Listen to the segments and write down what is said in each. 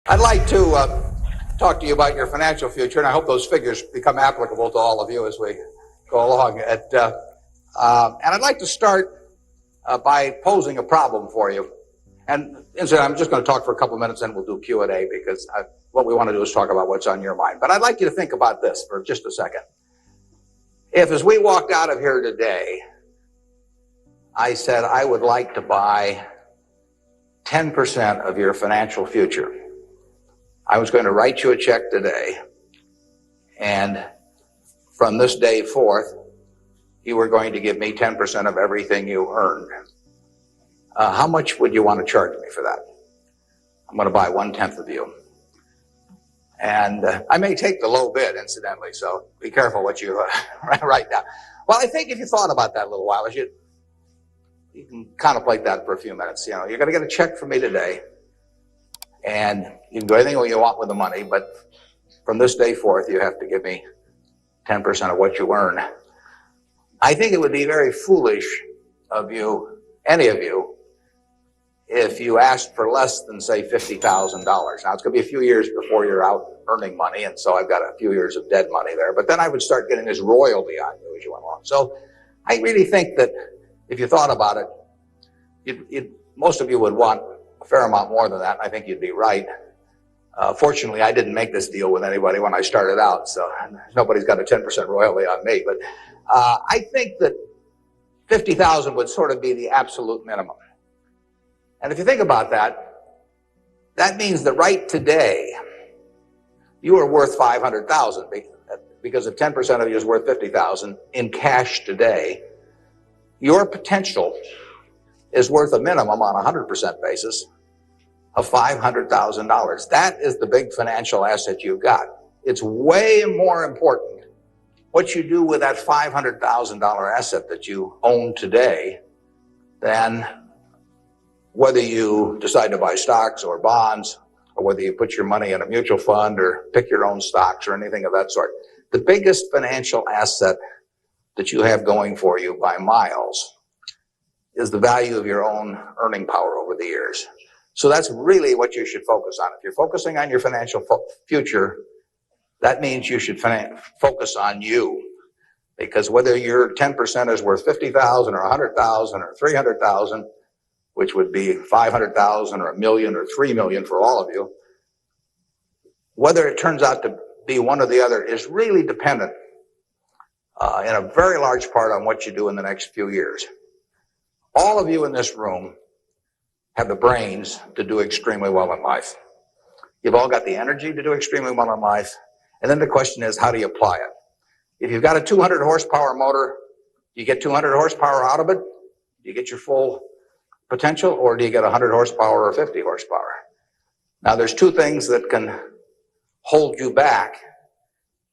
I'd like to talk to you about your financial future, and I hope those figures become applicable to all of you as we go along. And I'd like to start by posing a problem for you. And incidentally, I'm just going to talk for a couple minutes, and we'll do Q&A, because what we want to do is talk about what's on your mind. But I'd like you to think about this for just a second. If, as we walked out of here today, I said I would like to buy 10% of your financial future, I was going to write you a check today, and from this day forth, you were going to give me 10% of everything you earned. How much would you want to charge me for that? I'm going to buy 1/10 of you. And I may take the low bid, incidentally, so be careful what you write down. Well, I think if you thought about that a little while, you can contemplate that for a few minutes. You know, you're going to get a check from me today, and you can do anything you want with the money, but from this day forth, you have to give me 10% of what you earn. I think it would be very foolish of you, any of you, if you asked for less than, say, $50,000. Now, it's going to be a few years before you're out earning money, and so I've got a few years of dead money there. But then I would start getting this royalty on you as you went along. So I really think that if you thought about it, most of you would want a fair amount more than that. I think you'd be right. Fortunately, I didn't make this deal with anybody when I started out, so nobody's got a 10% royalty on me. But I think that 50,000 would sort of be the absolute minimum. And if you think about that, that means that right today, you are worth 500,000, because if 10% of you is worth 50,000 in cash today, your potential is worth a minimum on a 100% basis of $500,000. That is the big financial asset you've got. It's way more important what you do with that $500,000 asset that you own today than whether you decide to buy stocks or bonds, or whether you put your money in a mutual fund or pick your own stocks or anything of that sort. The biggest financial asset that you have going for you by miles is the value of your own earning power over the years. So that's really what you should focus on. If you're focusing on your financial future, that means you should focus on you. Because whether your 10% is worth 50,000 or 100,000 or 300,000, which would be 500,000 or 1 million or 3 million for all of you, whether it turns out to be one or the other is really dependent in a very large part on what you do in the next few years. All of you in this room have the brains to do extremely well in life. You've all got the energy to do extremely well in life. And then the question is, how do you apply it? If you've got a 200 horsepower motor, do you get 200 horsepower out of it? Do you get your full potential, or do you get 100 horsepower or 50 horsepower? Now, there's two things that can hold you back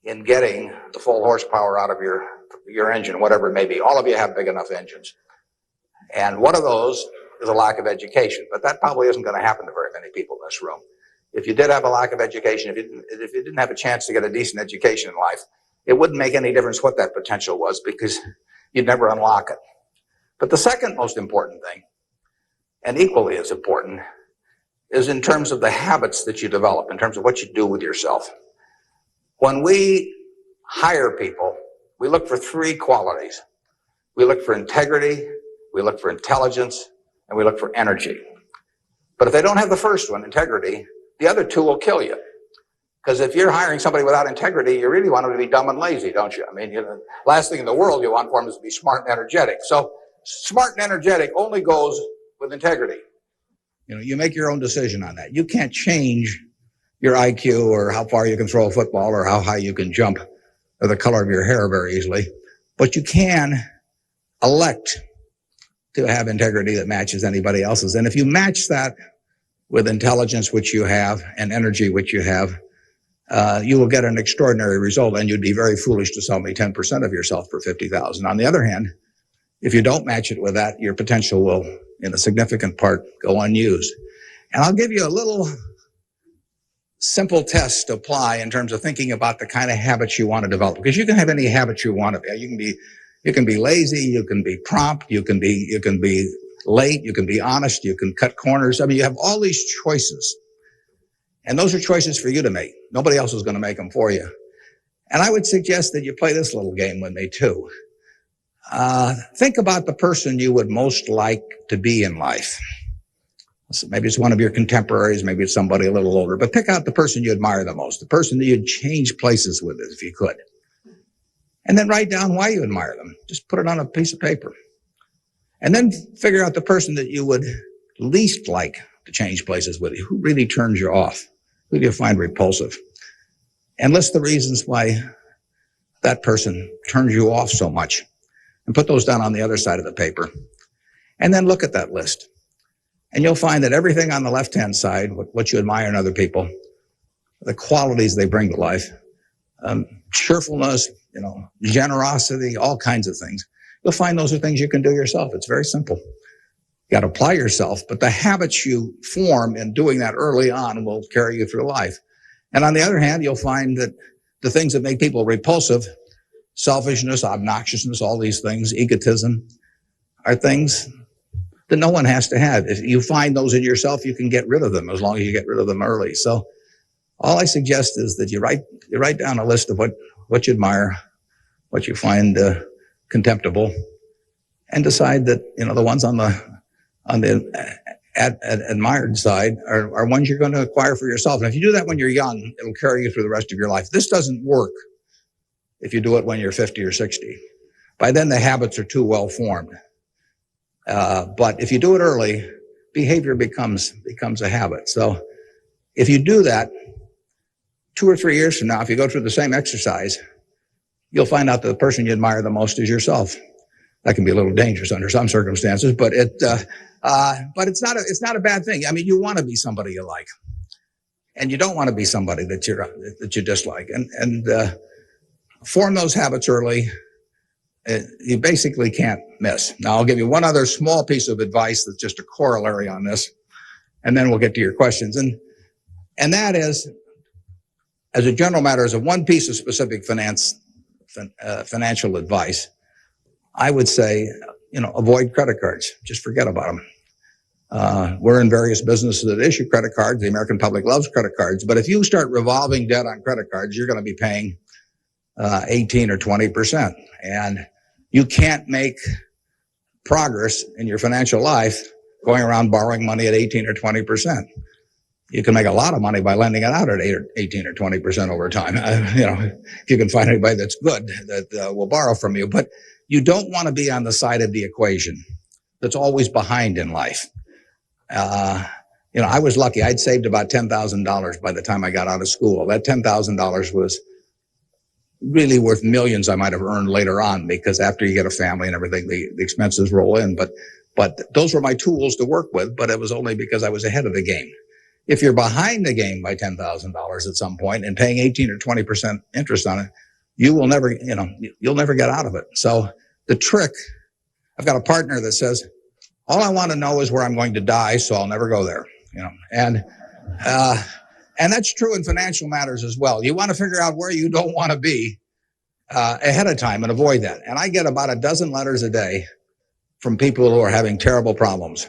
in getting the full horsepower out of your engine, whatever it may be. All of you have big enough engines. And one of those is a lack of education. But that probably isn't going to happen to very many people in this room. If you did have a lack of education, if you didn't have a chance to get a decent education in life, it wouldn't make any difference what that potential was, because you'd never unlock it. But the second most important thing, and equally as important, is in terms of the habits that you develop, in terms of what you do with yourself. When we hire people, we look for three qualities. We look for integrity, we look for intelligence, and we look for energy. But if they don't have the first one, integrity, the other two will kill you. Because if you're hiring somebody without integrity, you really want them to be dumb and lazy, don't you? I mean, last thing in the world you want for them is to be smart and energetic. So smart and energetic only goes with integrity. You make your own decision on that. You can't change your IQ or how far you can throw a football or how high you can jump or the color of your hair very easily. But you can elect to have integrity that matches anybody else's. And if you match that with intelligence, which you have, and energy, which you have, you will get an extraordinary result, and you'd be very foolish to sell me 10% of yourself for 50,000. On the other hand, if you don't match it with that, your potential will, in a significant part, go unused. And I'll give you a little simple test to apply in terms of thinking about the kind of habits you want to develop, because you can have any habits you want to be. You can be lazy, you can be prompt, you can be late, you can be honest, you can cut corners. I mean, you have all these choices. And those are choices for you to make. Nobody else is going to make them for you. And I would suggest that you play this little game with me too. Think about the person you would most like to be in life. So maybe it's one of your contemporaries, maybe it's somebody a little older, but pick out the person you admire the most, the person that you'd change places with if you could. And then write down why you admire them. Just put it on a piece of paper. And then figure out the person that you would least like to change places with. Who really turns you off? Who do you find repulsive? And list the reasons why that person turns you off so much. And put those down on the other side of the paper. And then look at that list. And you'll find that everything on the left-hand side, what you admire in other people, the qualities they bring to life, cheerfulness, generosity, all kinds of things. You'll find those are things you can do yourself. It's very simple. You got to apply yourself, but the habits you form in doing that early on will carry you through life. And on the other hand, you'll find that the things that make people repulsive, selfishness, obnoxiousness, all these things, egotism, are things that no one has to have. If you find those in yourself, you can get rid of them as long as you get rid of them early. So all I suggest is that you write down a list of what you admire, what you find contemptible, and decide that the ones on the admired side are ones you're going to acquire for yourself. And if you do that when you're young, it'll carry you through the rest of your life. This doesn't work if you do it when you're 50 or 60. By then, the habits are too well formed. But if you do it early, behavior becomes a habit. So if you do that, 2 or 3 years from now, if you go through the same exercise, you'll find out that the person you admire the most is yourself. That can be a little dangerous under some circumstances, but it's not a bad thing. I mean, you want to be somebody you like, and you don't want to be somebody that you dislike. And form those habits early. You basically can't miss. Now, I'll give you one other small piece of advice that's just a corollary on this, and then we'll get to your questions. And that is, as a general matter, as a one piece of specific financial advice, I would say, avoid credit cards. Just forget about them. We're in various businesses that issue credit cards. The American public loves credit cards. But if you start revolving debt on credit cards, you're going to be paying 18 or 20%. And you can't make progress in your financial life going around borrowing money at 18 or 20%. You can make a lot of money by lending it out at 18 or 20% over time. If you can find anybody that's good that will borrow from you. But you don't want to be on the side of the equation that's always behind in life. I was lucky. I'd saved about $10,000 by the time I got out of school. That $10,000 was really worth millions I might have earned later on, because after you get a family and everything, the expenses roll in. But those were my tools to work with, but it was only because I was ahead of the game. If you're behind the game by $10,000 at some point and paying 18 or 20% interest on it, you'll never get out of it. So the trick, I've got a partner that says, all I want to know is where I'm going to die, so I'll never go there. And that's true in financial matters as well. You want to figure out where you don't want to be ahead of time and avoid that. And I get about a dozen letters a day from people who are having terrible problems.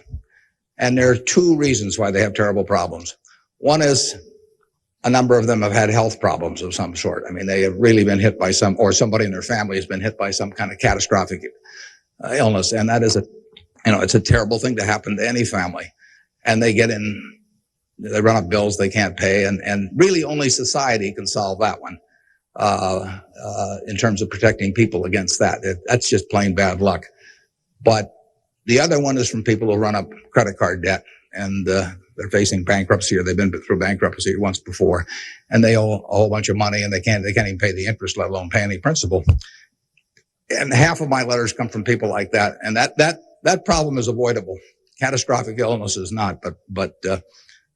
And there are two reasons why they have terrible problems. One is a number of them have had health problems of some sort. I mean, they have really been hit by or somebody in their family has been hit by some kind of catastrophic illness. And that is it's a terrible thing to happen to any family. And they run up bills they can't pay. And really only society can solve that one, in terms of protecting people against that. That's just plain bad luck. But the other one is from people who run up credit card debt, and they're facing bankruptcy, or they've been through bankruptcy once before, and they owe a whole bunch of money, and they can't even pay the interest, let alone pay any principal. And half of my letters come from people like that, and that problem is avoidable. Catastrophic illness is not, but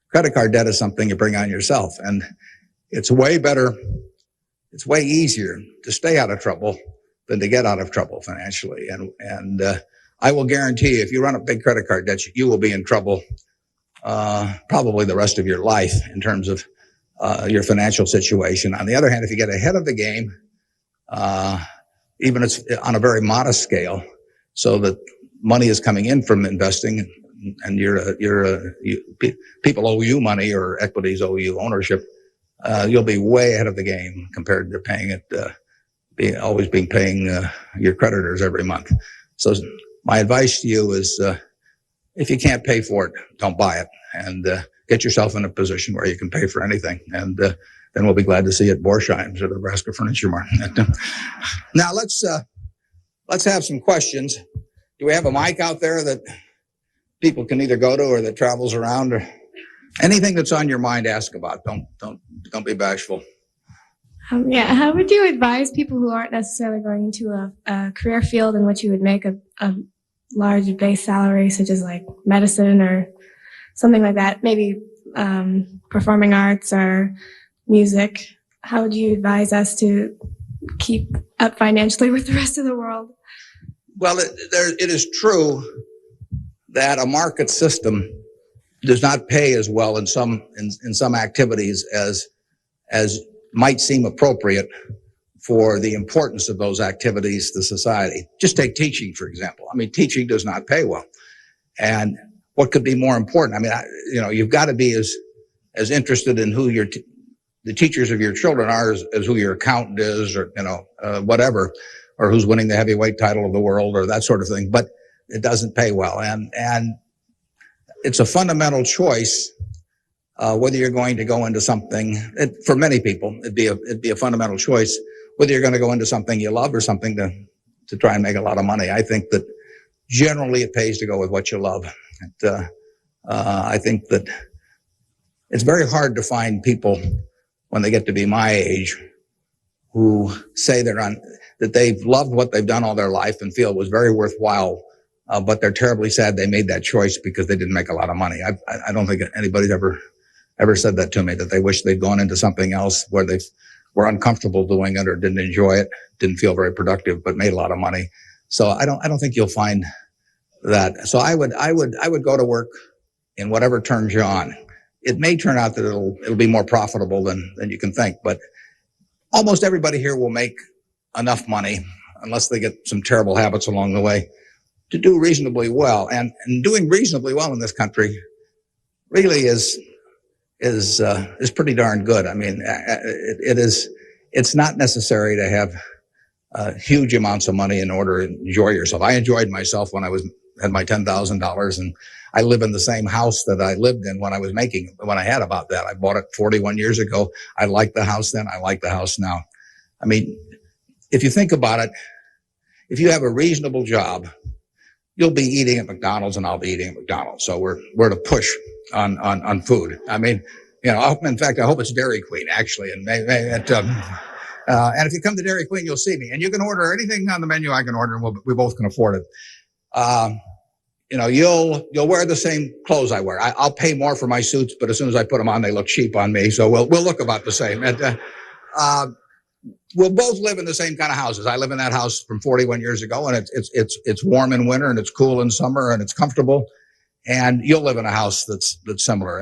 credit card debt is something you bring on yourself, and it's way better. It's way easier to stay out of trouble than to get out of trouble financially, and I will guarantee you, if you run up big credit card debt, you will be in trouble probably the rest of your life in terms of your financial situation. On the other hand, if you get ahead of the game, even it's on a very modest scale, so that money is coming in from investing, and people owe you money or equities owe you ownership, you'll be way ahead of the game compared to paying it, always paying your creditors every month. So my advice to you is, if you can't pay for it, don't buy it, and get yourself in a position where you can pay for anything. And then we'll be glad to see you at Borsheim's or the Nebraska Furniture Market. Now let's have some questions. Do we have a mic out there that people can either go to or that travels around, or anything that's on your mind? Ask about. Don't be bashful. Yeah, how would you advise people who aren't necessarily going into a career field in which you would make a large base salary, such as like medicine or something like that, maybe performing arts or music? How would you advise us to keep up financially with the rest of the world? Well, it is true that a market system does not pay as well in some activities as might seem appropriate for the importance of those activities to society. Just take teaching, for example. I mean, teaching does not pay well. And what could be more important? I mean, you've got to be as interested in who the teachers of your children are as who your accountant is, or, whatever, or who's winning the heavyweight title of the world, or that sort of thing. But it doesn't pay well. And it's a fundamental choice, whether you're going to go into something. For many people, it'd be a fundamental choice whether you're going to go into something you love or something to try and make a lot of money. I think that generally it pays to go with what you love. I think that it's very hard to find people when they get to be my age who say that they've loved what they've done all their life and feel it was very worthwhile, but they're terribly sad they made that choice because they didn't make a lot of money. I don't think anybody's ever said that to me, that they wish they'd gone into something else where they were uncomfortable doing it or didn't enjoy it, didn't feel very productive, but made a lot of money. So I don't think you'll find that. So I would go to work in whatever turns you on. It may turn out that it'll be more profitable than you can think, but almost everybody here will make enough money, unless they get some terrible habits along the way, to do reasonably well. And doing reasonably well in this country really is pretty darn good. I mean, it's not necessary to have huge amounts of money in order to enjoy yourself. I enjoyed myself when I had my $10,000, and I live in the same house that I lived in when I had about that. I bought it 41 years ago. I liked the house then. I like the house now. I mean, if you think about it, if you have a reasonable job, you'll be eating at McDonald's and I'll be eating at McDonald's. So we're to push on food. I mean, in fact, I hope it's Dairy Queen actually. And and if you come to Dairy Queen, you'll see me, and you can order anything on the menu I can order, and we both can afford it. You'll wear the same clothes I wear. I'll pay more for my suits, but as soon as I put them on, they look cheap on me. So we'll look about the same. And, we'll both live in the same kind of houses. I live in that house from 41 years ago, and it's warm in winter and it's cool in summer and it's comfortable. And you'll live in a house that's similar.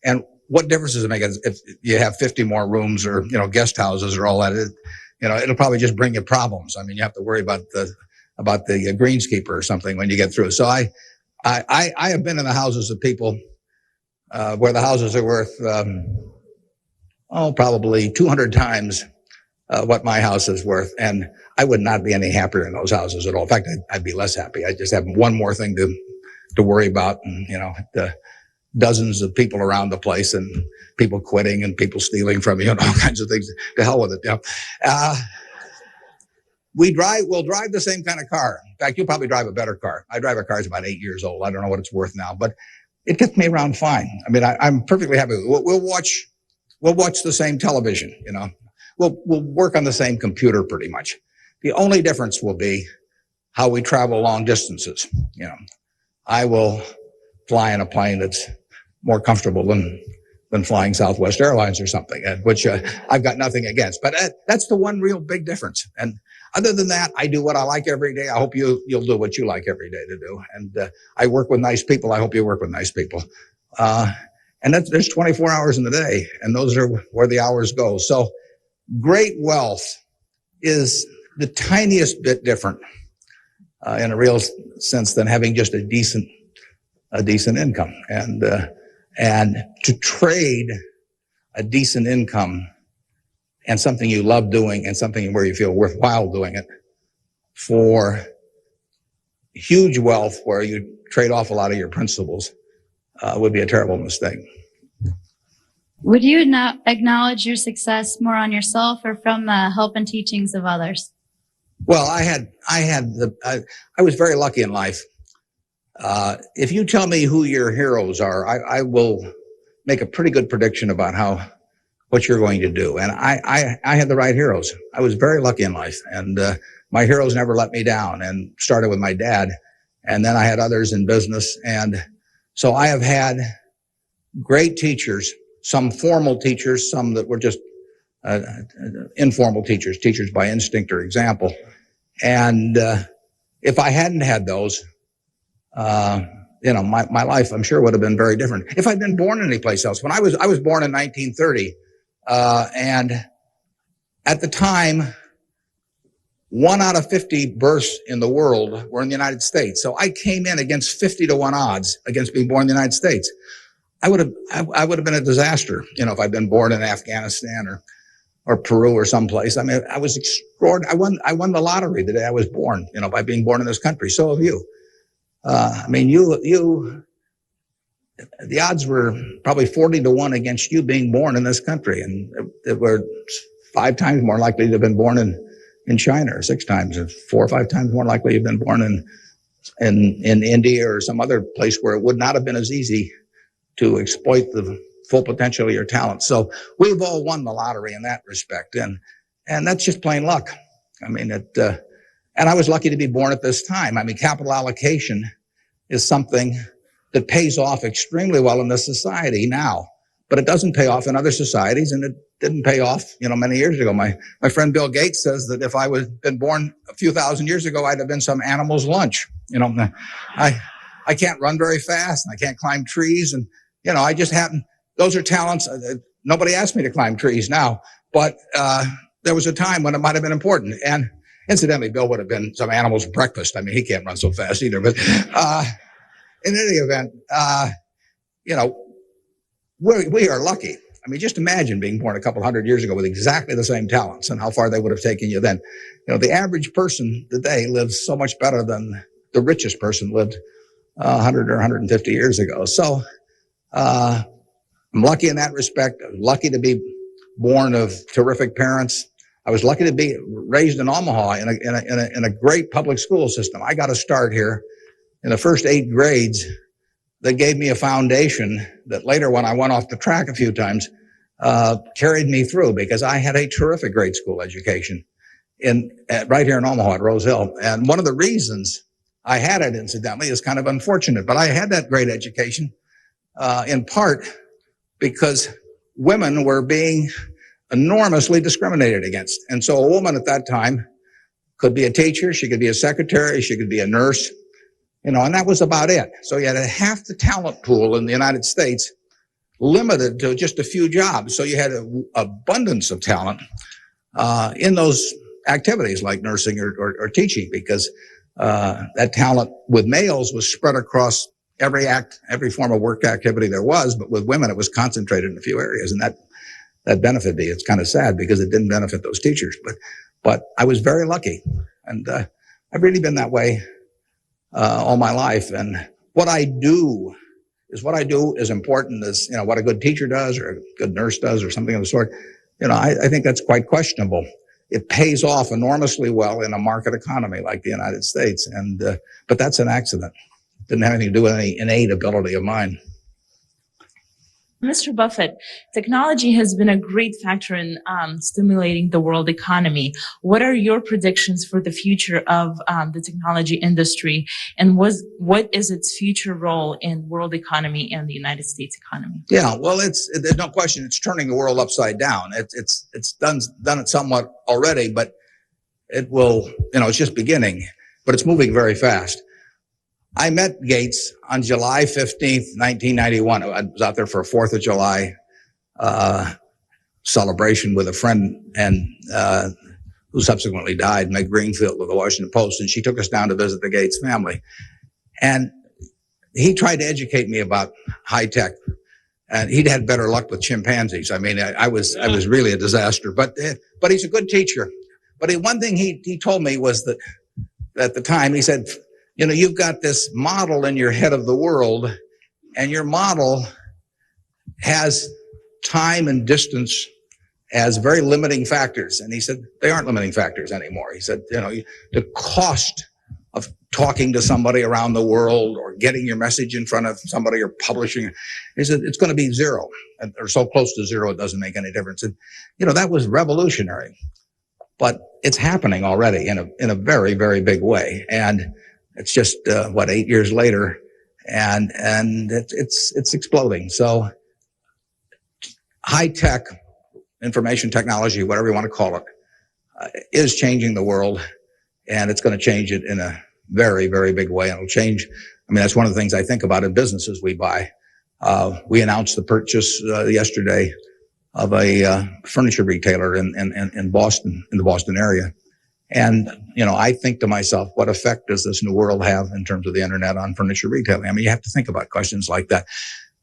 And what difference does it make if you have 50 more rooms or, guest houses or all that? It'll probably just bring you problems. I mean, you have to worry about the greenskeeper or something when you get through. So I have been in the houses of people where the houses are worth probably 200 times what my house is worth, and I would not be any happier in those houses at all. In fact, I'd be less happy. I just have one more thing to worry about, and the dozens of people around the place, and people quitting, and people stealing from you, and all kinds of things. To hell with it. We'll drive the same kind of car. In fact, you'll probably drive a better car. I drive a car that's about 8 years old. I don't know what it's worth now, but it gets me around fine. I mean, I'm perfectly happy. We'll watch the same television, We'll work on the same computer pretty much. The only difference will be how we travel long distances. I will fly in a plane that's more comfortable than flying Southwest Airlines or something, which I've got nothing against. But that's the one real big difference. And other than that, I do what I like every day. I hope you'll do what you like every day to do. And I work with nice people. I hope you work with nice people. And there's 24 hours in the day, and those are where the hours go. So great wealth is the tiniest bit different in a real sense than having just a decent a decent income. And to trade a decent income and something you love doing and something where you feel worthwhile doing it for huge wealth where you trade off a lot of your principles would be a terrible mistake. Would you acknowledge your success more on yourself or from the help and teachings of others? Well, I was very lucky in life. If you tell me who your heroes are, I will make a pretty good prediction about what you're going to do. And I had the right heroes. I was very lucky in life, and my heroes never let me down. And started with my dad, and then I had others in business, and so I have had great teachers. Some formal teachers, some that were just informal teachers by instinct or example. And if I hadn't had those, my life, I'm sure, would have been very different. If I'd been born anyplace else, when I was born in 1930, and at the time, 1 out of 50 births in the world were in the United States. So I came in against 50 to 1 odds against being born in the United States. I would have been a disaster, if I'd been born in Afghanistan or Peru or someplace. I mean, I was extraordinary. I won the lottery the day I was born, by being born in this country. So have you. The odds were probably 40 to 1 against you being born in this country. And it were 5 times more likely to have been born in China, or 6 times, or 4 or 5 times more likely to have been born in India or some other place where it would not have been as easy to exploit the full potential of your talent. So we've all won the lottery in that respect. And that's just plain luck. And I was lucky to be born at this time. Capital allocation is something that pays off extremely well in this society now, but it doesn't pay off in other societies, and it didn't pay off, many years ago. My friend Bill Gates says that if I been born a few thousand years ago, I'd have been some animal's lunch. I can't run very fast, and I can't climb trees, and I just happen. Those are talents. Nobody asked me to climb trees now, but there was a time when it might have been important. And incidentally, Bill would have been some animal's breakfast. He can't run so fast either. But in any event, we are lucky. Just imagine being born a couple hundred years ago with exactly the same talents and how far they would have taken you then. The average person today lives so much better than the richest person lived 100 or 150 years ago. So I'm lucky in that respect. I'm lucky to be born of terrific parents. I was lucky to be raised in Omaha in a great public school system. I got a start here in the first 8 grades that gave me a foundation that later, when I went off the track a few times, carried me through, because I had a terrific grade school education right here in Omaha at Rose Hill. And one of the reasons I had it, incidentally, is kind of unfortunate, but I had that great education in part because women were being enormously discriminated against. And so a woman at that time could be a teacher, she could be a secretary, she could be a nurse, and that was about it. So you had half the talent pool in the United States limited to just a few jobs. So you had an abundance of talent in those activities like nursing or teaching, because that talent with males was spread across every form of work activity there was, but with women it was concentrated in a few areas, and that benefited me. It's kind of sad because it didn't benefit those teachers, but I was very lucky, and I've really been that way all my life. And what I do is important as what a good teacher does or a good nurse does or something of the sort. I think that's quite questionable. It pays off enormously well in a market economy like the United States, but that's an accident. It didn't have anything to do with any innate ability of mine. Mr. Buffett, technology has been a great factor in stimulating the world economy. What are your predictions for the future of the technology industry, and what is its future role in world economy and the United States economy? Yeah, well, there's no question it's turning the world upside down. It's done it somewhat already, but it will, it's just beginning, but it's moving very fast. I met Gates on July 15th, 1991. I was out there for a 4th of July celebration with a friend and who subsequently died, Meg Greenfield of the Washington Post, and she took us down to visit the Gates family. And he tried to educate me about high tech, and he'd had better luck with chimpanzees. I mean, I was really a disaster, but he's a good teacher. But one thing he told me was that at the time, he said, you know, you've got this model in your head of the world, and your model has time and distance as very limiting factors. And he said, they aren't limiting factors anymore. He said, you know, the cost of talking to somebody around the world or getting your message in front of somebody or publishing it, he said, it's going to be zero, or so close to zero it doesn't make any difference. And, you know, that was revolutionary. But it's happening already in a very, very big way. And it's just, 8 years later, and it's exploding. So high tech, information technology, whatever you want to call it, is changing the world, and it's going to change it in a very, very big way. And it'll change. I mean, that's one of the things I think about in businesses we buy. We announced the purchase yesterday of a furniture retailer in Boston, in the Boston area. And, you know, I think to myself, what effect does this new world have in terms of the internet on furniture retailing? I mean, you have to think about questions like that.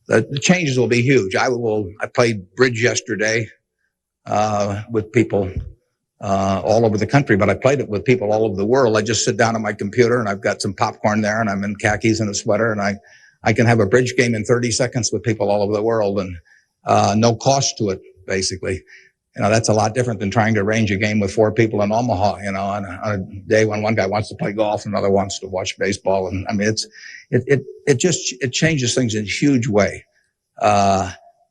The changes will be huge. I played bridge yesterday with people all over the country, but I played it with people all over the world. I just sit down on my computer and I've got some popcorn there and I'm in khakis and a sweater, and I can have a bridge game in 30 seconds with people all over the world, and no cost to it, basically. You know, that's a lot different than trying to arrange a game with 4 people in Omaha, you know, on a day when one guy wants to play golf, another wants to watch baseball. And I mean, it changes things in a huge way.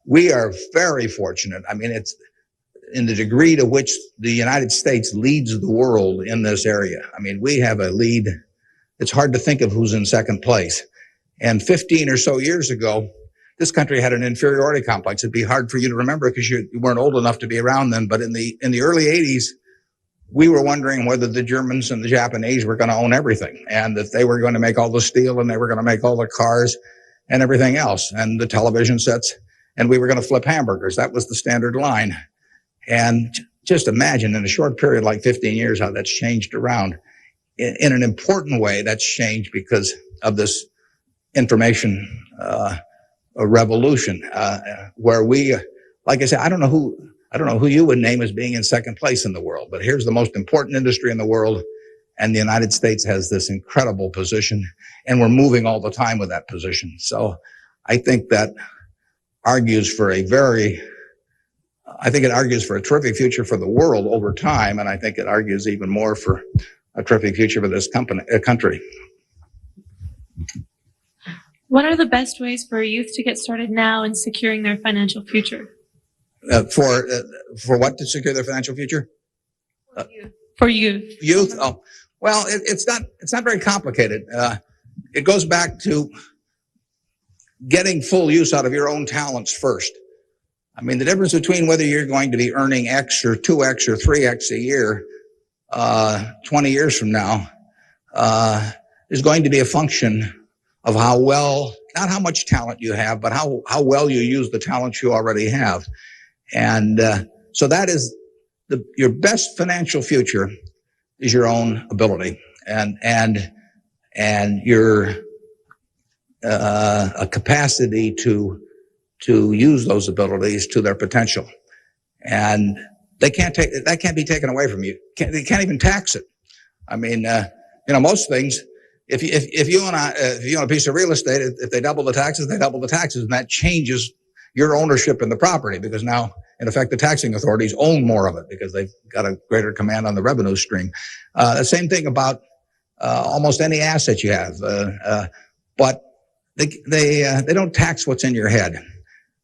We are very fortunate. I mean, it's in the degree to which the United States leads the world in this area. I mean, we have a lead. It's hard to think of who's in second place. And 15 or so years ago, this country had an inferiority complex. It'd be hard for you to remember because you weren't old enough to be around then. But in the early 80s, we were wondering whether the Germans and the Japanese were going to own everything, and that they were going to make all the steel and they were going to make all the cars and everything else, and the television sets, and we were going to flip hamburgers. That was the standard line. And just imagine in a short period like 15 years how that's changed around. In an important way, that's changed because of this information a revolution, where we, like I said, I don't know who you would name as being in second place in the world, but here's the most important industry in the world, and the United States has this incredible position, and we're moving all the time with that position. So I think that argues for a terrific future for the world over time, and I think it argues even more for a terrific future for this country. What are the best ways for youth to get started now in securing their financial future? For what, to secure their financial future? For youth. Youth? Oh, well, it's not very complicated. It goes back to getting full use out of your own talents first. I mean, the difference between whether you're going to be earning X or 2X or 3X a year 20 years from now is going to be a function of how well, not how much talent you have, but how well you use the talents you already have. And so that is your best financial future is your own ability and your a capacity to use those abilities to their potential. And that can't be taken away from you. They can't even tax it. I mean, most things, if you own a piece of real estate, if they double the taxes, they double the taxes, and that changes your ownership in the property, because now, in effect, the taxing authorities own more of it because they've got a greater command on the revenue stream. The same thing about almost any asset you have, but they don't tax what's in your head,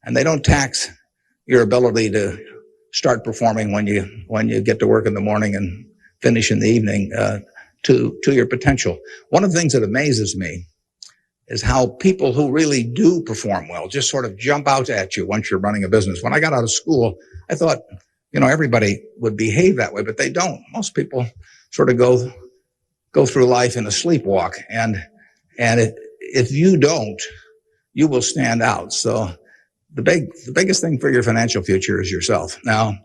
and they don't tax your ability to start performing when you get to work in the morning and finish in the evening to your potential. One of the things that amazes me is how people who really do perform well just sort of jump out at you once you're running a business. When I got out of school, I thought, everybody would behave that way, but they don't. Most people sort of go through life in a sleepwalk, and if you don't, you will stand out. So the biggest thing for your financial future is yourself. Now,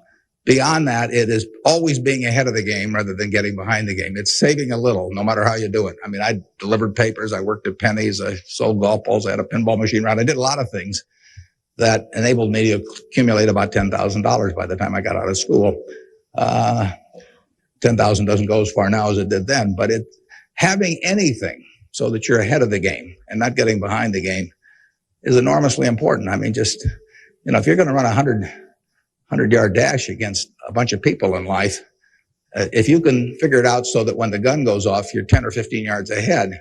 beyond that, it is always being ahead of the game rather than getting behind the game. It's saving a little, no matter how you do it. I mean, I delivered papers, I worked at Penny's, I sold golf balls, I had a pinball machine around. I did a lot of things that enabled me to accumulate about $10,000 by the time I got out of school. 10,000 doesn't go as far now as it did then, but having anything so that you're ahead of the game and not getting behind the game is enormously important. I mean, just, if you're going to run a 100-yard dash against a bunch of people in life, if you can figure it out so that when the gun goes off, you're 10 or 15 yards ahead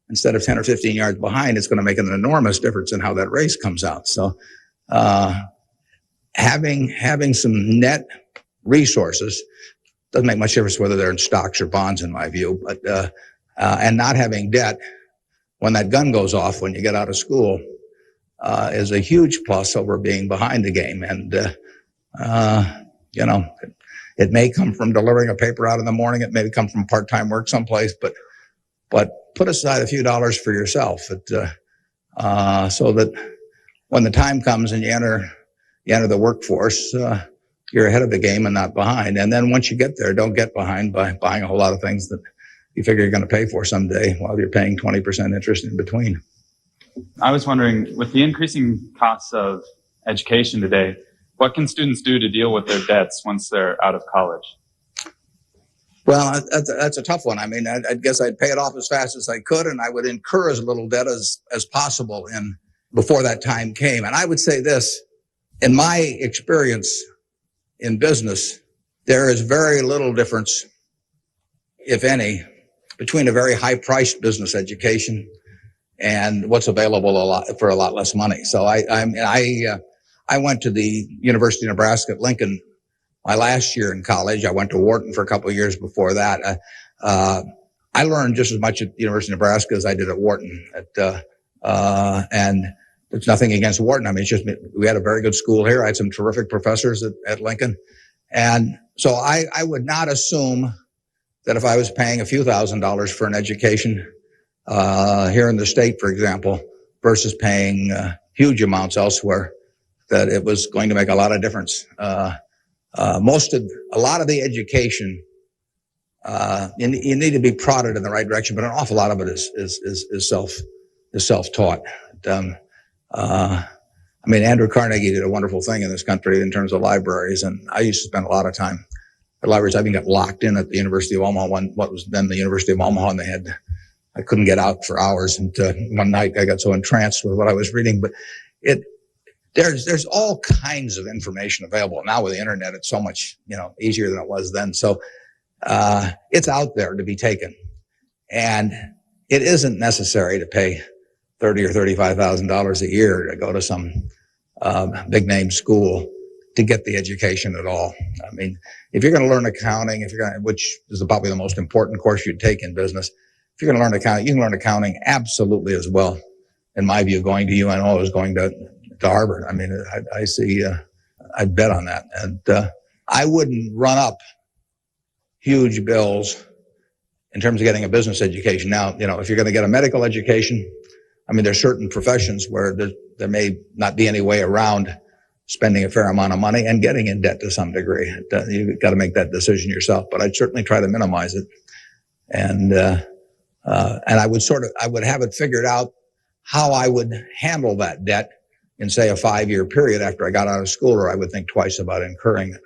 instead of 10 or 15 yards behind, it's going to make an enormous difference in how that race comes out. So, having some net resources doesn't make much difference whether they're in stocks or bonds, in my view, but, and not having debt when that gun goes off when you get out of school, is a huge plus over being behind the game. And, it may come from delivering a paper out in the morning. It may come from part-time work someplace, but put aside a few dollars for yourself, so that when the time comes and you enter the workforce, you're ahead of the game and not behind. And then once you get there, don't get behind by buying a whole lot of things that you figure you're going to pay for someday while you're paying 20% interest in between. I was wondering, with the increasing costs of education today, what can students do to deal with their debts once they're out of college? Well, that's a tough one. I mean, I guess I'd pay it off as fast as I could, and I would incur as little debt as possible before that time came. And I would say this, in my experience in business, there is very little difference, if any, between a very high-priced business education and what's available for a lot less money. So I went to the University of Nebraska at Lincoln my last year in college. I went to Wharton for a couple of years before that. I learned just as much at the University of Nebraska as I did at Wharton. And there's nothing against Wharton. I mean, it's just we had a very good school here. I had some terrific professors at Lincoln. And so I would not assume that if I was paying a few $1,000s for an education here in the state, for example, versus paying huge amounts elsewhere, that it was going to make a lot of difference. A lot of the education, you need to be prodded in the right direction, but an awful lot of it is self-taught. I mean, Andrew Carnegie did a wonderful thing in this country in terms of libraries, and I used to spend a lot of time at libraries. I even got locked in at the University of Omaha, what was then the University of Omaha, and I couldn't get out for hours. And one night I got so entranced with what I was reading, but there's all kinds of information available now with the internet. It's so much, easier than it was then. So, it's out there to be taken, and it isn't necessary to pay $30,000 or $35,000 a year to go to some big name school to get the education at all. I mean, if you're going to learn accounting, which is probably the most important course you'd take in business, if you're going to learn accounting, you can learn accounting absolutely as well, in my view, going to UNO as going to Harvard. I mean, I see, I'd bet on that. And I wouldn't run up huge bills in terms of getting a business education. Now, if you're going to get a medical education, I mean, there's certain professions where there may not be any way around spending a fair amount of money and getting in debt to some degree. You've got to make that decision yourself, but I'd certainly try to minimize it. And I would have it figured out how I would handle that debt in, say, a 5-year period after I got out of school, or I would think twice about incurring it.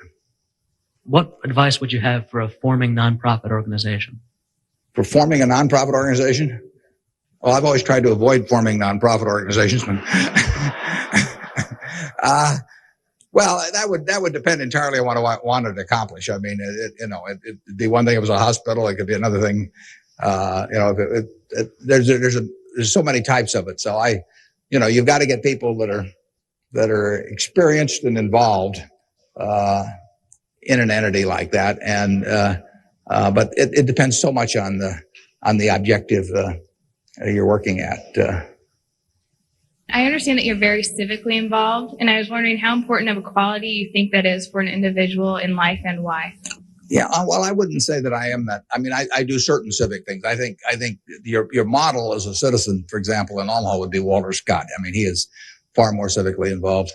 What advice would you have for a forming nonprofit organization? For forming a nonprofit organization? Well, I've always tried to avoid forming nonprofit organizations. Well, that would depend entirely on what I wanted to accomplish. I mean, it'd be one thing if it was a hospital. It could be another thing. There's so many types of it. So you've got to get people that are experienced and involved in an entity like that. And but it depends so much on the objective you're working at. I understand that you're very civically involved, and I was wondering how important of a quality you think that is for an individual in life and why. Yeah, well, I wouldn't say that I am that. I mean, I do certain civic things. I think your model as a citizen, for example, in Omaha would be Walter Scott. I mean, he is far more civically involved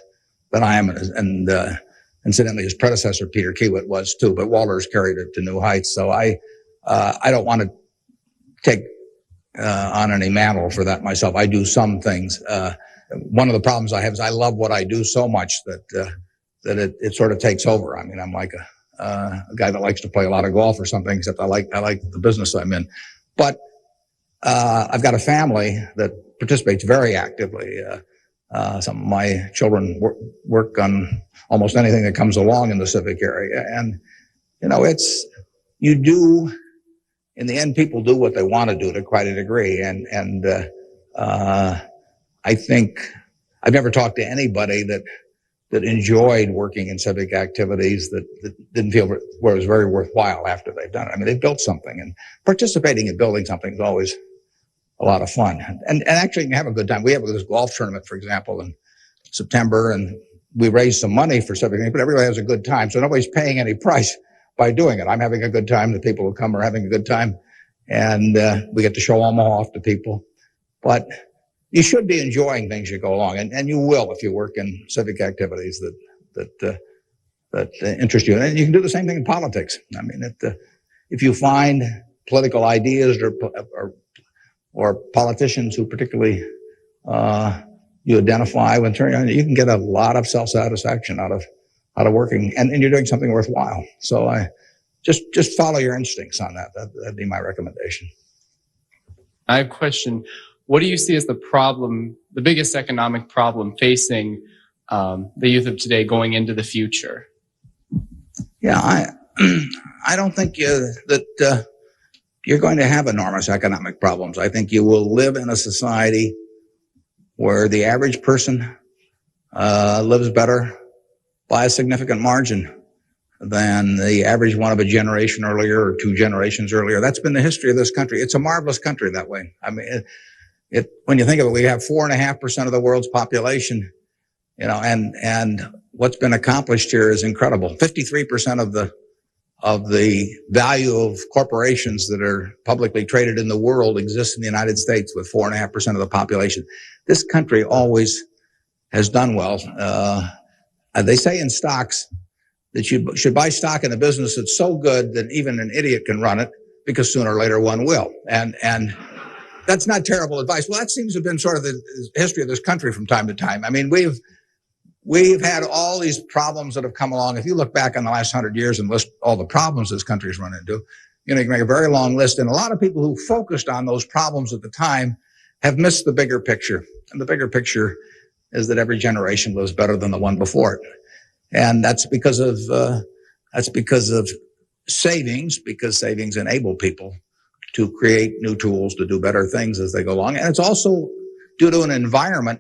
than I am, and Incidentally, his predecessor, Peter Kiewit, was too, but Walters carried it to new heights. So I don't want to take on any mantle for that myself. I do some things. One of the problems I have is I love what I do so much that it sort of takes over. I mean, I'm like a guy that likes to play a lot of golf or something, except I like the business I'm in. But I've got a family that participates very actively. Some of my children work on almost anything that comes along in the civic area. And, you know, in the end, people do what they want to do to quite a degree. And I think I've never talked to anybody that enjoyed working in civic activities that didn't feel where it was very worthwhile after they've done it. I mean, they've built something, and participating in building something is always a lot of fun. And actually, you can have a good time. We have this golf tournament, for example, in September, and we raise some money for civic things, but everybody has a good time. So nobody's paying any price by doing it. I'm having a good time. The people who come are having a good time. And we get to show them off to people. But you should be enjoying things as you go along. And you will if you work in civic activities that interest you. And you can do the same thing in politics. I mean, if you find political ideas or politicians who particularly you identify with, you can get a lot of self-satisfaction out of working, and you're doing something worthwhile. So I just follow your instincts on that. That'd be my recommendation. I have a question. What do you see as the biggest economic problem facing the youth of today going into the future? Yeah, I don't think that you're going to have enormous economic problems. I think you will live in a society where the average person lives better by a significant margin than the average one of a generation earlier or two generations earlier. That's been the history of this country. It's a marvelous country that way. I mean, when you think of it, we have 4.5% of the world's population, you know, and what's been accomplished here is incredible. 53% of the value of corporations that are publicly traded in the world exists in the United States with 4.5% of the population. This country always has done well. They say in stocks that you should buy stock in a business that's so good that even an idiot can run it, because sooner or later one will. And that's not terrible advice. Well, that seems to have been sort of the history of this country from time to time. I mean, we've had all these problems that have come along. If you look back on the last 100 years and list all the problems this country's run into, you know, you can make a very long list. And a lot of people who focused on those problems at the time have missed the bigger picture. And the bigger picture is that every generation lives better than the one before it. And that's because of savings, because savings enable people to create new tools to do better things as they go along. And it's also due to an environment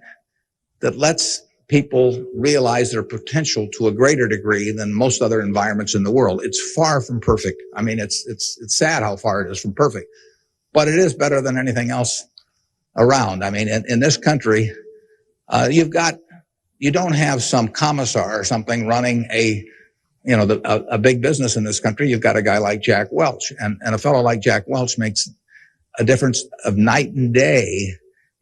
that lets people realize their potential to a greater degree than most other environments in the world. It's far from perfect. I mean, it's sad how far it is from perfect, but it is better than anything else around. I mean, in this country, you don't have some commissar or something running a big business in this country. You've got a guy like Jack Welch, and a fellow like Jack Welch makes a difference of night and day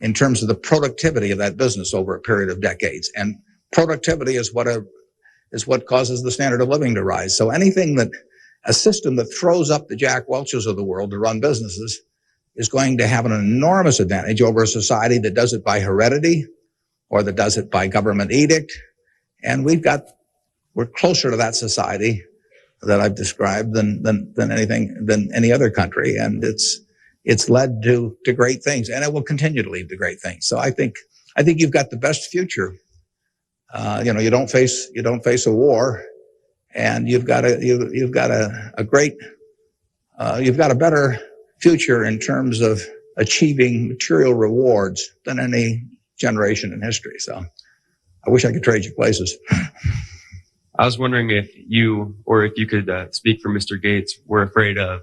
in terms of the productivity of that business over a period of decades. And productivity is what causes the standard of living to rise. So a system that throws up the Jack Welches of the world to run businesses is going to have an enormous advantage over a society that does it by heredity or that does it by government edict. And we're closer to that society that I've described than any other country. And it's led to great things, and it will continue to lead to great things. So I think you've got the best future. You don't face a war, and you've got a better future in terms of achieving material rewards than any generation in history. So I wish I could trade you places. I was wondering if you could speak for Mr. Gates, were afraid of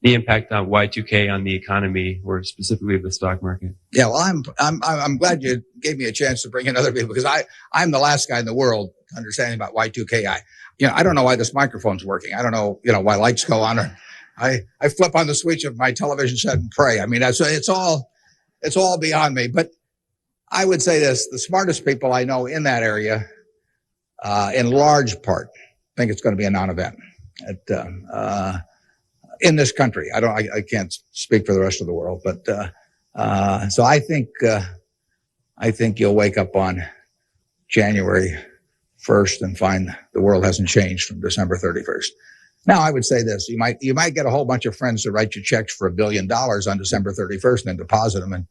the impact on Y2K on the economy, or specifically the stock market. Yeah, well, I'm glad you gave me a chance to bring in other people, because I'm the last guy in the world understanding about Y2K. I don't know why this microphone's working. I don't know, why lights go on. Or I flip on the switch of my television set and pray. I mean, it's all beyond me. But I would say this: the smartest people I know in that area in large part, think it's going to be a non-event in this country. I can't speak for the rest of the world, but so I think you'll wake up on January 1st and find the world hasn't changed from December 31st. Now, I would say this: you might get a whole bunch of friends to write you checks for $1 billion on December 31st and then deposit them, and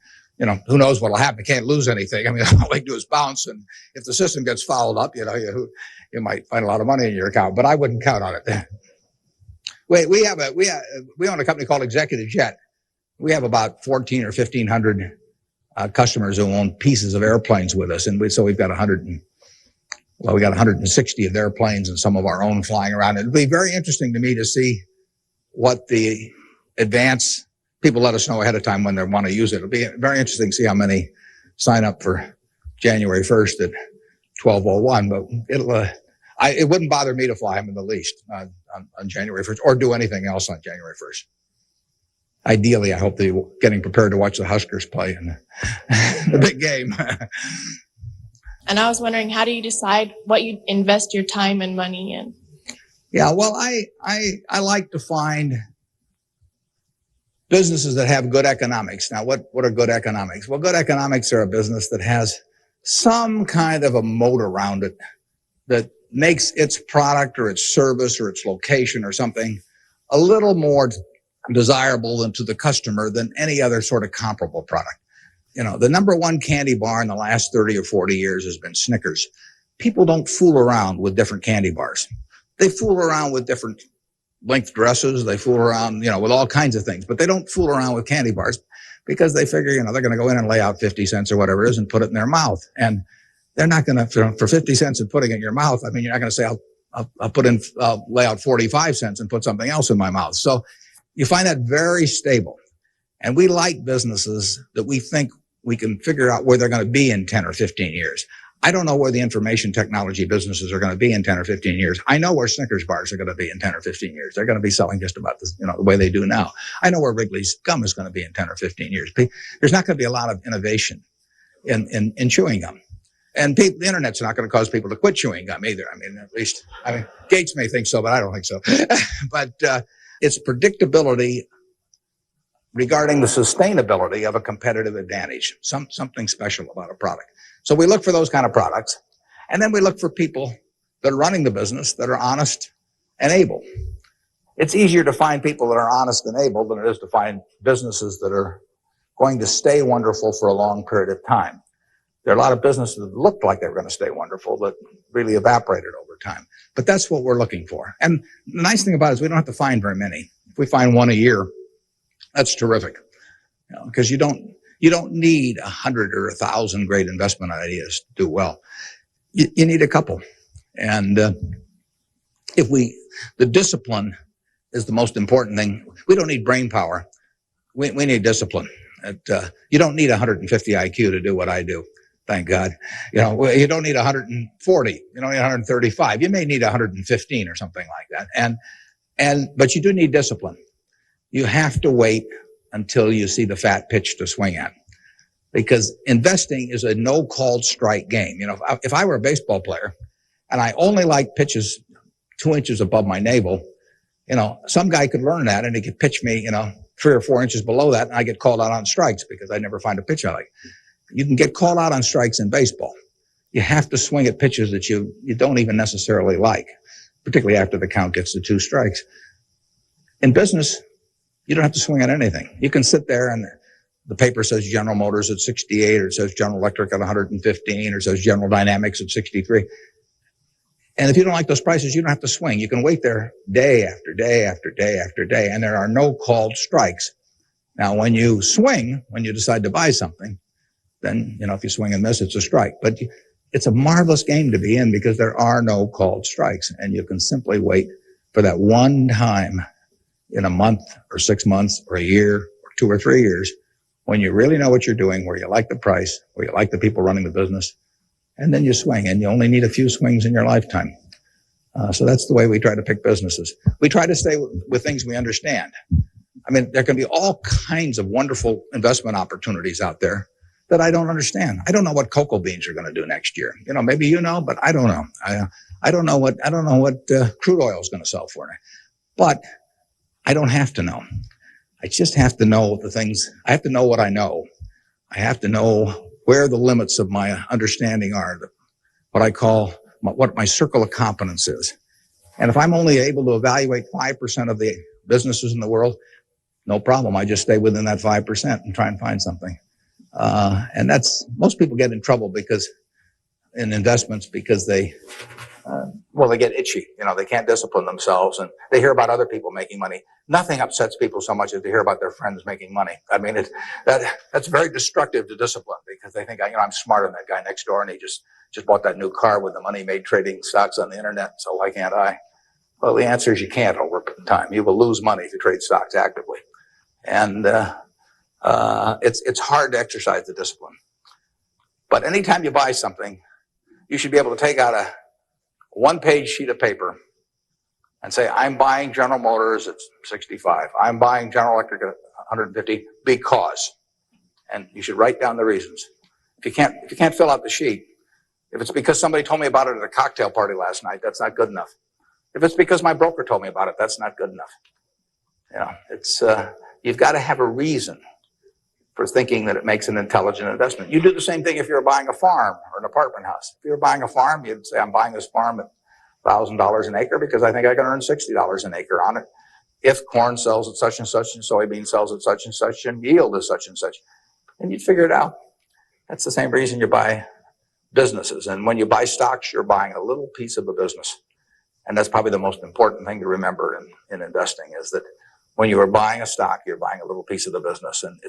who knows what'll happen? You can't lose anything. I mean, all they do is bounce, and if the system gets fouled up, you might find a lot of money in your account. But I wouldn't count on it. We own a company called Executive Jet. We have about 1,400 or 1,500 customers who own pieces of airplanes with us, and we've got 160 of their planes and some of our own flying around. It'll be very interesting to me to see what the advance people let us know ahead of time when they want to use it. It'll be very interesting to see how many sign up for January 1st at 12:01. But it wouldn't bother me to fly them in the least on January 1st or do anything else on January 1st. Ideally, I hope they're getting prepared to watch the Huskers play in the big game. And I was wondering, how do you decide what you invest your time and money in? Yeah, well, I like to find businesses that have good economics. Now, what are good economics? Well, good economics are a business that has some kind of a moat around it that makes its product or its service or its location or something a little more desirable to the customer than any other sort of comparable product. The number one candy bar in the last 30 or 40 years has been Snickers. People don't fool around with different candy bars. They fool around with different length dresses. They fool around, with all kinds of things, but they don't fool around with candy bars because they figure, they're going to go in and lay out 50 cents or whatever it is and put it in their mouth. And they're not going to, for 50 cents and putting it in your mouth, I mean, you're not going to say, I'll lay out 45 cents and put something else in my mouth. So you find that very stable. And we like businesses that we think we can figure out where they're going to be in 10 or 15 years. I don't know where the information technology businesses are going to be in 10 or 15 years. I know where Snickers bars are going to be in 10 or 15 years. They're going to be selling just about the way they do now. I know where Wrigley's gum is going to be in 10 or 15 years. There's not going to be a lot of innovation in chewing gum. And the internet's not going to cause people to quit chewing gum either. Gates may think so, but I don't think so. But it's predictability regarding the sustainability of a competitive advantage, something special about a product. So we look for those kind of products, and then we look for people that are running the business that are honest and able. It's easier to find people that are honest and able than it is to find businesses that are going to stay wonderful for a long period of time. There are a lot of businesses that looked like they were going to stay wonderful that really evaporated over time. But that's what we're looking for. And the nice thing about it is we don't have to find very many. If we find one a year, that's terrific, because you don't need 100 or 1,000 great investment ideas to do well. You need a couple, and the discipline is the most important thing. We don't need brain power. We need discipline. You don't need 150 IQ to do what I do. Thank God. You don't need 140. You don't need 135. You may need 115 or something like that. But you do need discipline. You have to wait until you see the fat pitch to swing at, because investing is a no called strike game. If I were a baseball player and I only like pitches 2 inches above my navel, some guy could learn that and he could pitch me, 3 or 4 inches below that, and I get called out on strikes because I never find a pitch I like. You can get called out on strikes in baseball. You have to swing at pitches that you don't even necessarily like, particularly after the count gets to 2 strikes. In business, you don't have to swing at anything. You can sit there and the paper says General Motors at 68, or it says General Electric at 115, or it says General Dynamics at 63. And if you don't like those prices, you don't have to swing. You can wait there day after day after day after day, and there are no called strikes. Now, when you swing, when you decide to buy something, then, if you swing and miss, it's a strike. But it's a marvelous game to be in because there are no called strikes, and you can simply wait for that one time in a month or 6 months or a year or 2 or 3 years when you really know what you're doing, where you like the price, where you like the people running the business, and then you swing, and you only need a few swings in your lifetime. So that's the way we try to pick businesses. We try to stay with things we understand. There can be all kinds of wonderful investment opportunities out there that I don't understand. I don't know what cocoa beans are going to do next year. You know, maybe you know, but I don't know. I don't know what crude oil is going to sell for. But I don't have to know. I just have to know the things. I have to know what I know. I have to know where the limits of my understanding are, what I call what my circle of competence is. And if I'm only able to evaluate 5% of the businesses in the world, no problem. I just stay within that 5% and try and find something. And most people get in trouble in investments because they get itchy. You know, they can't discipline themselves, and they hear about other people making money. Nothing upsets people so much as to hear about their friends making money. I mean, that's very destructive to discipline, because they think, I'm smarter than that guy next door, and he just bought that new car with the money he made trading stocks on the internet, so why can't I? Well, the answer is you can't over time. You will lose money if you trade stocks actively. And it's hard to exercise the discipline. But anytime you buy something, you should be able to take out a one-page sheet of paper and say, I'm buying General Motors at 65. I'm buying General Electric at 150 because. And you should write down the reasons. If you can't fill out the sheet, if it's because somebody told me about it at a cocktail party last night, that's not good enough. If it's because my broker told me about it, that's not good enough. You know, you've got to have a reason for thinking that it makes an intelligent investment. You do the same thing if you're buying a farm or an apartment house. If you're buying a farm, you'd say, I'm buying this farm at $1,000 an acre because I think I can earn $60 an acre on it. If corn sells at such and such, and soybean sells at such and such, and yield is such and such. And you'd figure it out. That's the same reason you buy businesses. And when you buy stocks, you're buying a little piece of a business. And that's probably the most important thing to remember in investing, is that when you are buying a stock, you're buying a little piece of the business. And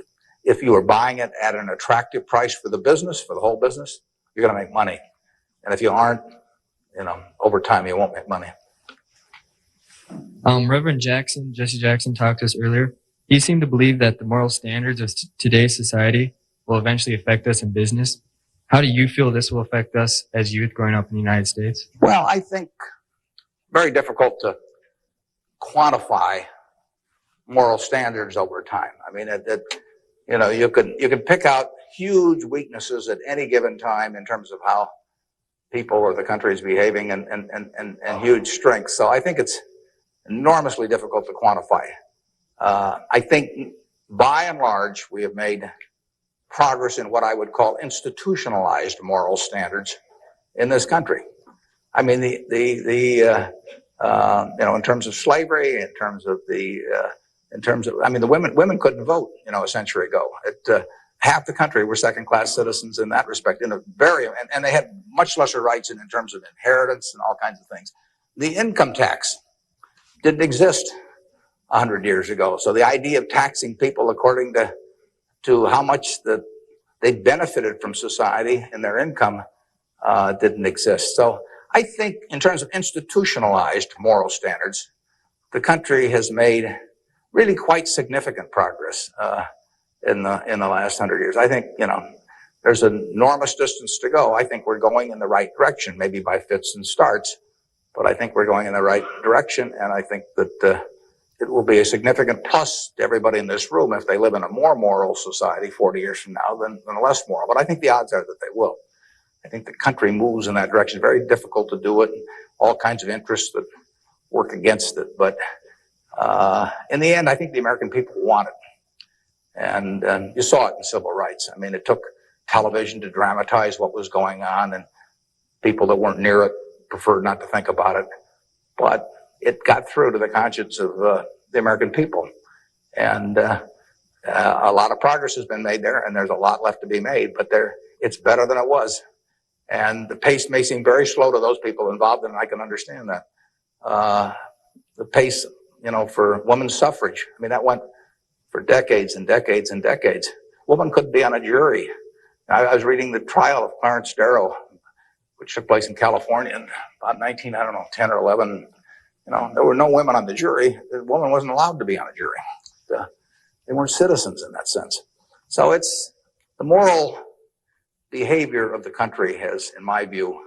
if you are buying it at an attractive price for the business, for the whole business, you're going to make money. And if you aren't, over time, you won't make money. Reverend Jesse Jackson talked to us earlier. He seemed to believe that the moral standards of today's society will eventually affect us in business. How do you feel this will affect us as youth growing up in the United States? Well, I think very difficult to quantify moral standards over time. I mean, you can pick out huge weaknesses at any given time in terms of how people or the country is behaving, and huge strengths. So I think it's enormously difficult to quantify. I think by and large we have made progress in what I would call institutionalized moral standards in this country. I mean, in terms of slavery, in terms of the women couldn't vote, a century ago. Half the country were second-class citizens in that respect, and they had much lesser rights in terms of inheritance and all kinds of things. The income tax didn't exist 100 years ago. So the idea of taxing people according to how much they benefited from society and their income didn't exist. So I think in terms of institutionalized moral standards, the country has made really quite significant progress in the last 100 years. I think, there's an enormous distance to go. I think we're going in the right direction, maybe by fits and starts, but I think we're going in the right direction, and I think that it will be a significant plus to everybody in this room if they live in a more moral society 40 years from now than a less moral. But I think the odds are that they will. I think the country moves in that direction. Very difficult to do it. All kinds of interests that work against it. But in the end, I think the American people want it. And you saw it in civil rights. I mean, it took television to dramatize what was going on, and people that weren't near it preferred not to think about it. But it got through to the conscience of the American people. And a lot of progress has been made there, and there's a lot left to be made, but it's better than it was. And the pace may seem very slow to those people involved, and I can understand that. The pace, for women's suffrage, I mean, that went for decades and decades and decades. Women couldn't be on a jury. I was reading the trial of Clarence Darrow, which took place in California in about 10 or 11. There were no women on the jury. The woman wasn't allowed to be on a jury. They weren't citizens in that sense. So it's the moral behavior of the country has, in my view,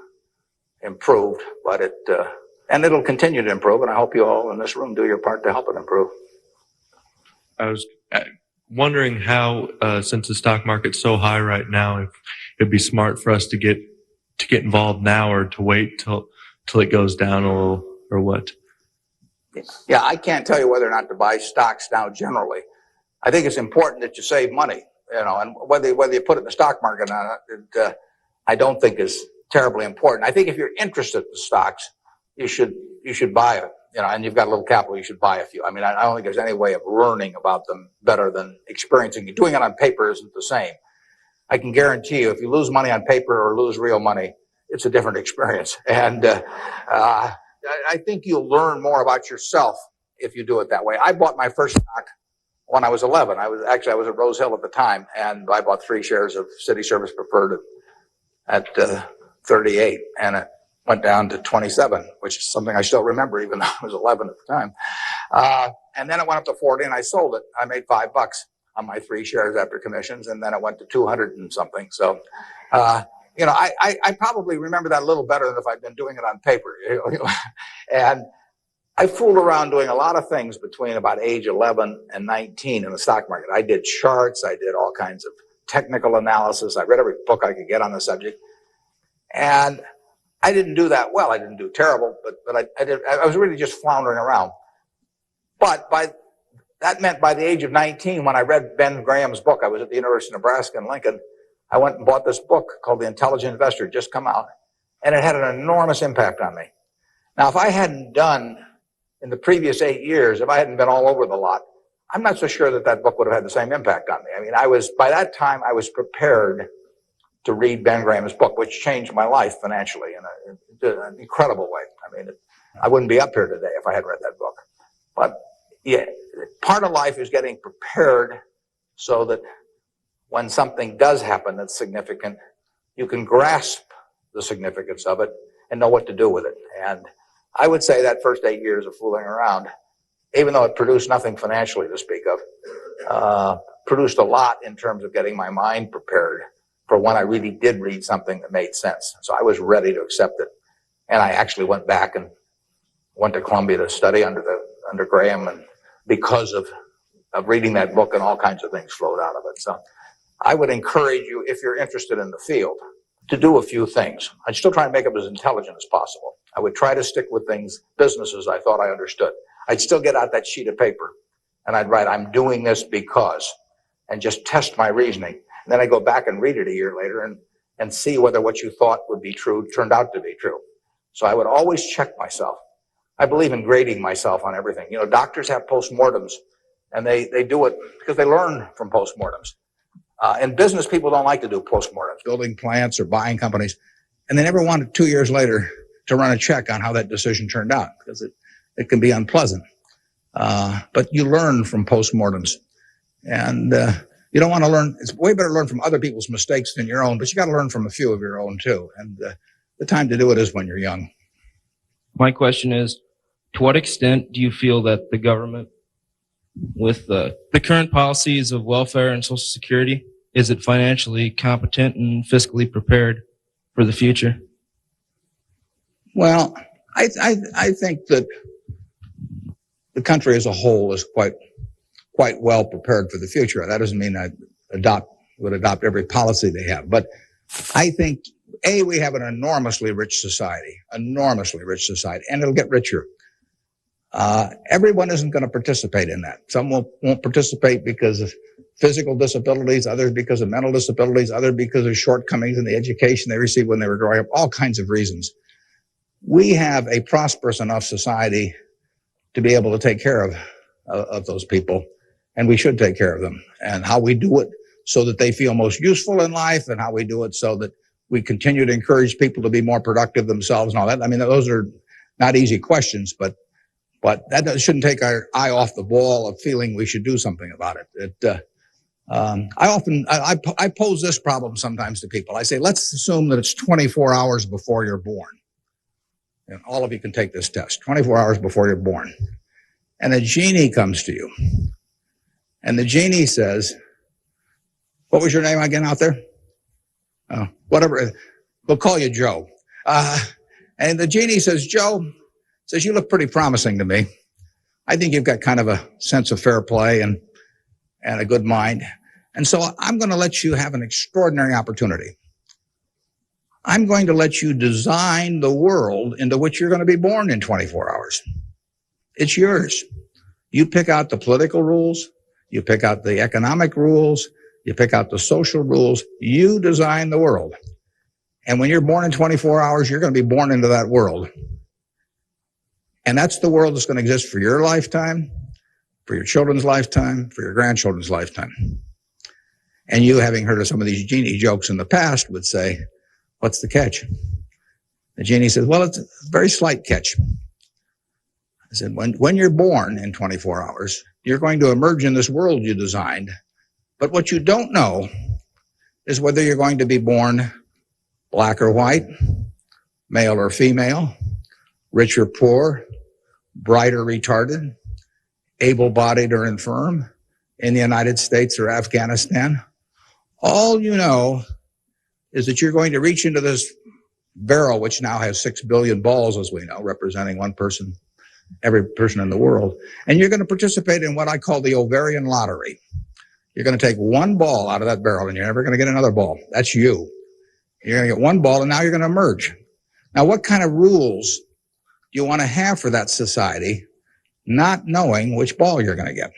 improved, but and it'll continue to improve, and I hope you all in this room do your part to help it improve. wondering how, since the stock market's so high right now, if it'd be smart for us to get involved now or to wait till it goes down a little, or what? Yeah, I can't tell you whether or not to buy stocks now generally. I think it's important that you save money, and whether you put it in the stock market or not, I don't think is terribly important. I think if you're interested in stocks, you should buy it, and you've got a little capital, you should buy a few. I mean, I don't think there's any way of learning about them better than experiencing it. Doing it on paper isn't the same. I can guarantee you, if you lose money on paper or lose real money, it's a different experience. And I think you'll learn more about yourself if you do it that way. I bought my first stock when I was 11. I was at Rose Hill at the time, and I bought 3 shares of City Service Preferred at 38, and it went down to 27, which is something I still remember, even though I was 11 at the time. And then it went up to 40, and I sold it. I made $5 on my 3 shares after commissions, and then it went to 200 and something. So, I probably remember that a little better than if I'd been doing it on paper. And I fooled around doing a lot of things between about age 11 and 19 in the stock market. I did charts. I did all kinds of technical analysis. I read every book I could get on the subject. And I didn't do that well. I didn't do terrible, but I was really just floundering around. But that meant by the age of 19, when I read Ben Graham's book, I was at the University of Nebraska in Lincoln, I went and bought this book called The Intelligent Investor, just come out, and it had an enormous impact on me. Now, if I hadn't done in the previous 8 years, if I hadn't been all over the lot, I'm not so sure that book would have had the same impact on me. I mean, by that time, I was prepared to read Ben Graham's book, which changed my life financially in an incredible way. I mean, I wouldn't be up here today if I had read that book. But yeah, part of life is getting prepared so that when something does happen that's significant, you can grasp the significance of it and know what to do with it. And I would say that first 8 years of fooling around, even though it produced nothing financially to speak of, produced a lot in terms of getting my mind prepared for when I really did read something that made sense. So I was ready to accept it. And I actually went back and went to Columbia to study under Graham, and because of reading that book, and all kinds of things flowed out of it. So I would encourage you, if you're interested in the field, to do a few things. I'd still try and make them as intelligent as possible. I would try to stick with businesses I thought I understood. I'd still get out that sheet of paper and I'd write, I'm doing this because, and just test my reasoning. And then I go back and read it a year later and see whether what you thought would be true turned out to be true. So I would always check myself. I believe in grading myself on everything. Doctors have postmortems, and they do it because they learn from postmortems. In business, people don't like to do postmortems, building plants or buying companies, and they never want it 2 years later to run a check on how that decision turned out, because it can be unpleasant. But you learn from postmortems, and you don't want to learn. It's way better to learn from other people's mistakes than your own, but you got to learn from a few of your own too. And the time to do it is when you're young. My question is, to what extent do you feel that the government, with the current policies of welfare and Social Security, is it financially competent and fiscally prepared for the future? Well, I think that the country as a whole is quite well prepared for the future. That doesn't mean I would adopt every policy they have, but I think we have an enormously rich society, and it'll get richer. Everyone isn't going to participate in that. Some won't participate because of physical disabilities, others because of mental disabilities, others because of shortcomings in the education they received when they were growing up, all kinds of reasons. We have a prosperous enough society to be able to take care of those people, and we should take care of them. And how we do it so that they feel most useful in life, and how we do it so that we continue to encourage people to be more productive themselves and all that. I mean, those are not easy questions, but that shouldn't take our eye off the ball of feeling we should do something about it. I pose this problem sometimes to people. I say, let's assume that it's 24 hours before you're born. And all of you can take this test, 24 hours before you're born. And a genie comes to you. And the genie says, what was your name again out there? Whatever. We'll call you Joe. And the genie says, Joe, you look pretty promising to me. I think you've got kind of a sense of fair play, and and a good mind. And so I'm going to let you have an extraordinary opportunity. I'm going to let you design the world into which you're going to be born in 24 hours. It's yours. You pick out the political rules. You pick out the economic rules. You pick out the social rules. You design the world. And when you're born in 24 hours, you're going to be born into that world. And that's the world that's going to exist for your lifetime, for your children's lifetime, for your grandchildren's lifetime. And you, having heard of some of these genie jokes in the past, would say, what's the catch? The genie says, well, it's a very slight catch. I said, when you're born in 24 hours, you're going to emerge in this world you designed. But what you don't know is whether you're going to be born black or white, male or female, rich or poor, bright or retarded, able-bodied or infirm, in the United States or Afghanistan. All you know is that you're going to reach into this barrel, which now has 6 billion balls, as we know, representing one person, every person in the world. And you're going to participate in what I call the ovarian lottery. You're going to take one ball out of that barrel, and you're never going to get another ball. That's you. You're going to get one ball, and now you're going to emerge. Now, what kind of rules do you want to have for that society, not knowing which ball you're going to get?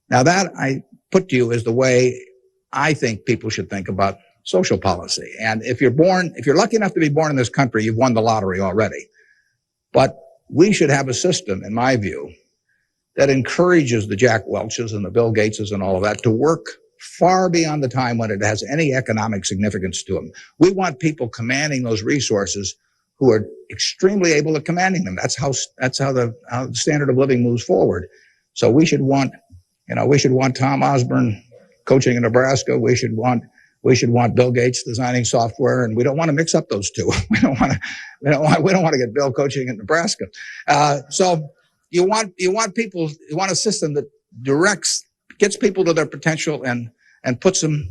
Now, that I put to you is the way I think people should think about social policy. And if you're lucky enough to be born in this country, you've won the lottery already. But we should have a system, in my view, that encourages the Jack Welches and the Bill Gateses and all of that to work far beyond the time when it has any economic significance to them. We want people commanding those resources who are extremely able at commanding them. That's how the standard of living moves forward. So we should want Tom Osborne coaching in Nebraska. We should want Bill Gates designing software, and we don't want to mix up those two. We don't want to get Bill coaching in Nebraska. So you want a system that gets people to their potential and puts them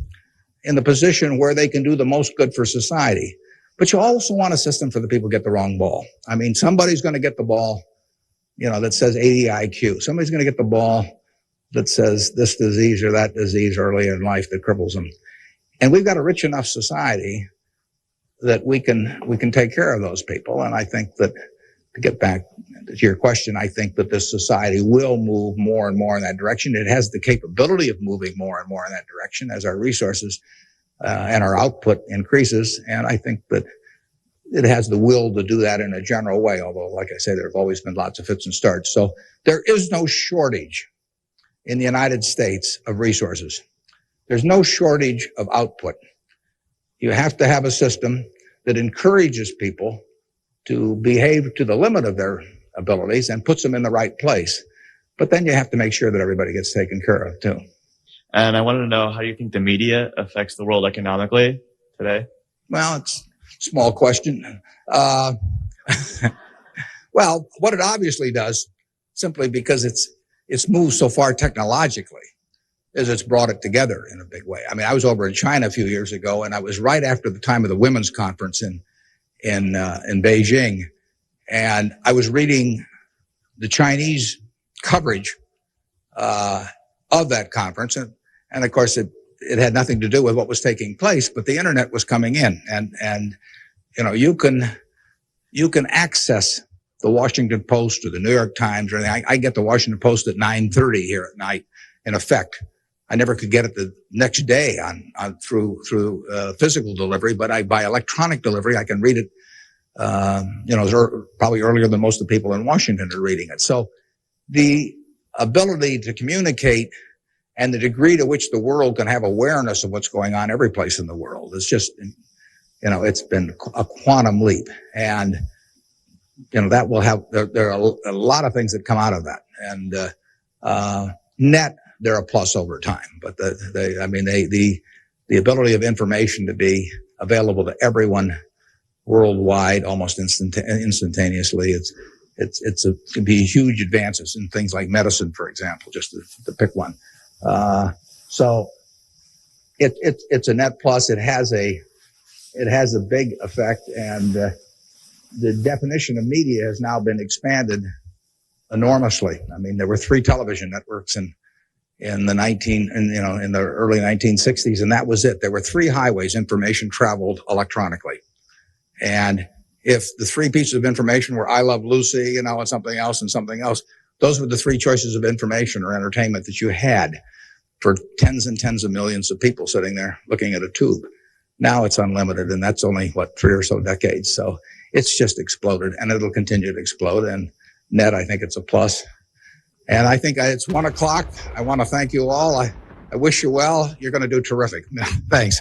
in the position where they can do the most good for society. But you also want a system for the people who get the wrong ball. I mean, somebody's going to get the ball, that says 80 IQ. Somebody's going to get the ball that says this disease or that disease early in life that cripples them. And we've got a rich enough society that we can take care of those people. And I think that, to get back to your question, I think that this society will move more and more in that direction. It has the capability of moving more and more in that direction as our resources and our output increases. And I think that it has the will to do that in a general way, although, like I say, there have always been lots of fits and starts. So there is no shortage in the United States of resources. There's no shortage of output. You have to have a system that encourages people to behave to the limit of their abilities and puts them in the right place. But then you have to make sure that everybody gets taken care of, too. And I wanted to know, how do you think the media affects the world economically today? Well, it's a small question. Well, what it obviously does, simply because it's moved so far technologically, is it's brought it together in a big way. I mean, I was over in China a few years ago, and I was right after the time of the women's conference in Beijing, and I was reading the Chinese coverage of that conference, and of course it had nothing to do with what was taking place, but the internet was coming in, and you can access the Washington Post or the New York Times or anything. I get the Washington Post at 9:30 here at night. In effect, I never could get it the next day through physical delivery, but by electronic delivery, I can read it. Probably earlier than most of the people in Washington are reading it. So the ability to communicate and the degree to which the world can have awareness of what's going on every place in the world is just, it's been a quantum leap. And, that will have, there are a lot of things that come out of that. And, net, they're a plus over time. But the ability of information to be available to everyone worldwide almost instantaneously, it can be huge advances in things like medicine, for example, just to pick one. So it's a net plus. It has a big effect, and the definition of media has now been expanded enormously. I mean, there were 3 television networks in in the early 1960s, and that was it. There were 3 highways information traveled electronically. And if the 3 pieces of information were I Love Lucy, and something else, those were the 3 choices of information or entertainment that you had for tens and tens of millions of people sitting there looking at a tube. Now it's unlimited, and that's only, 3 or so decades. So it's just exploded, and it'll continue to explode. And net, I think it's a plus. And I think it's 1:00. I want to thank you all. I wish you well. You're going to do terrific. Thanks.